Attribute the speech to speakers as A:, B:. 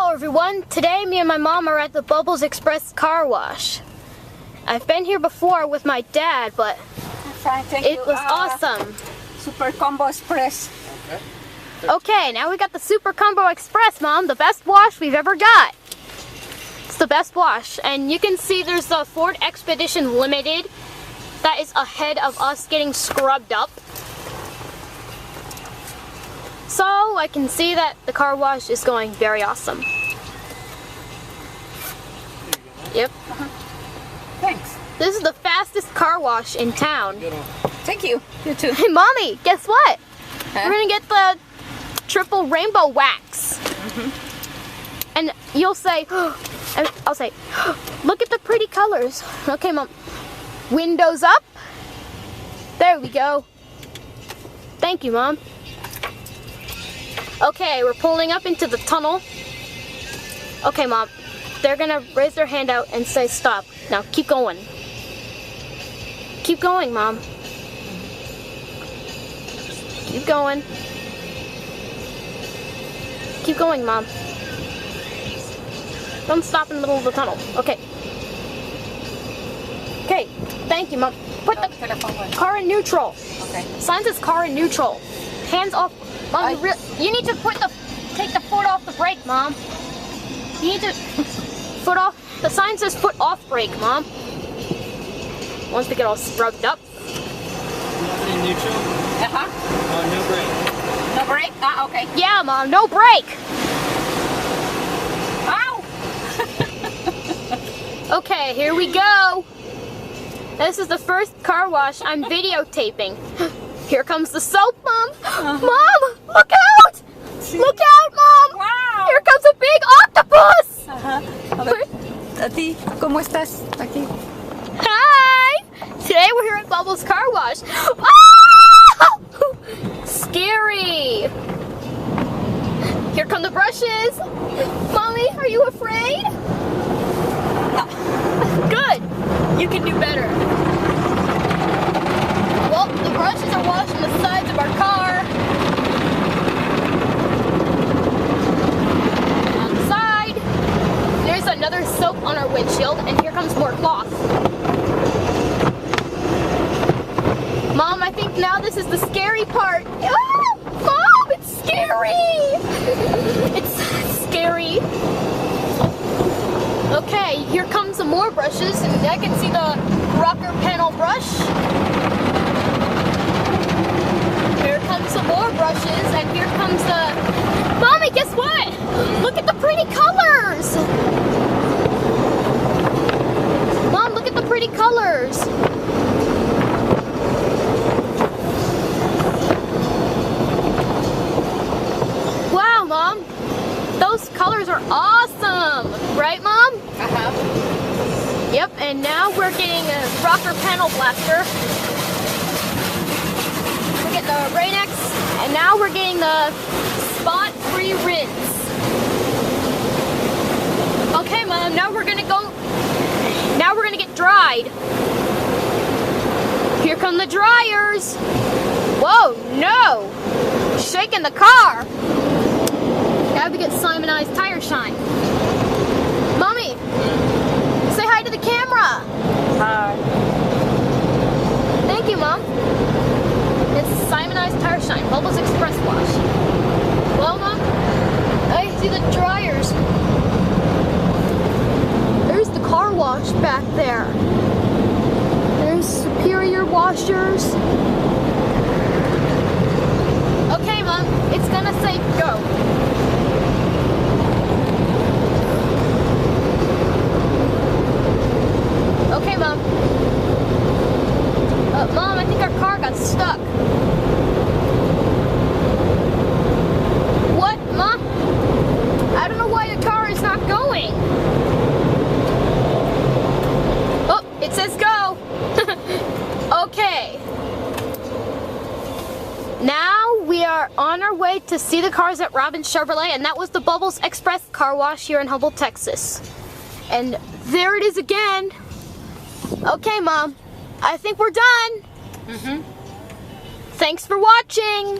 A: Hello everyone, today me and my mom are at the Bubbles Express car wash. I've been here before with my dad, but it was awesome.
B: Super Combo Express.
A: Okay, now we got the Super Combo Express, Mom, the best wash we've ever got. It's the best wash, and you can see there's the Ford Expedition Limited that is ahead of us getting scrubbed up. So I can see that the car wash is going very awesome. Yep.
B: Thanks.
A: This is the fastest car wash in town.
B: Thank you. You too.
A: Hey, Mommy, guess what?
B: Huh?
A: We're gonna get the triple rainbow wax. And you'll say, and I'll say, look at the pretty colors. Okay, Mom. Windows up. There we go. Thank you, Mom. Okay, we're pulling up into the tunnel. Okay, Mom. They're gonna raise their hand out and say stop. Now keep going. Keep going, Mom. Keep going. Keep going, Mom. Don't stop in the middle of the tunnel. Okay. Okay, thank you, Mom. Put the car in neutral.
B: Okay.
A: Sign says car in neutral. Hands off. Mom, you need to take the foot off the brake, Mom. You need to foot off. The sign says foot off brake, Mom. Once we get all scrubbed up.
C: In neutral?
B: Uh-huh.
C: No brake.
B: No brake? Ah, okay.
A: Yeah, Mom, no brake.
B: Ow!
A: Okay, here we go. This is the first car wash I'm videotaping. Here comes the soap, Mom. Mom, look out! Look out, Mom!
B: Wow!
A: Here comes a big octopus!
B: A ver, a ti, ¿cómo estás? Aquí.
A: Hi! Today we're here at Bubbles Car Wash. Ah! Scary! Here come the brushes. Mommy, are you afraid? Good. You can do better. Well, the brushes are washing the sides of our car. On the side, there's another soap on our windshield, and here comes more cloth. Mom, I think now this is the scary part. Ah! Mom, it's scary! It's scary. Okay, here comes some more brushes, and I can see the rocker panel brush. Here comes some more brushes, and here comes the... Mommy, guess what? Look at the pretty colors! Mom, look at the pretty colors! Wow, Mom! Those colors are awesome! Right, Mom?
B: Uh-huh.
A: Yep, and now we're getting a rocker panel blaster. We're getting the Rain-X, and now we're getting the spot-free rinse. Okay, Mom, now we're gonna get dried. Here come the dryers. Whoa, no! Shaking the car. Gotta get Simonized tire shine. Mommy, say hi to the camera.
B: Hi.
A: Thank you, Mom. It's Simonized tire shine, Bubbles Express wash. Well, Mom, I see the dryers. There's the car wash back there. There's Superior washers. Okay, Mom, it's gonna say go. Okay, Mom. Mom, I think our car got stuck. What, Mom? I don't know why the car is not going. Oh, it says go. Okay. Now we are on our way to see the cars at Robin's Chevrolet, and that was the Bubbles Express car wash here in Humboldt, Texas. And there it is again. Okay, Mom, I think we're done. Thanks for watching.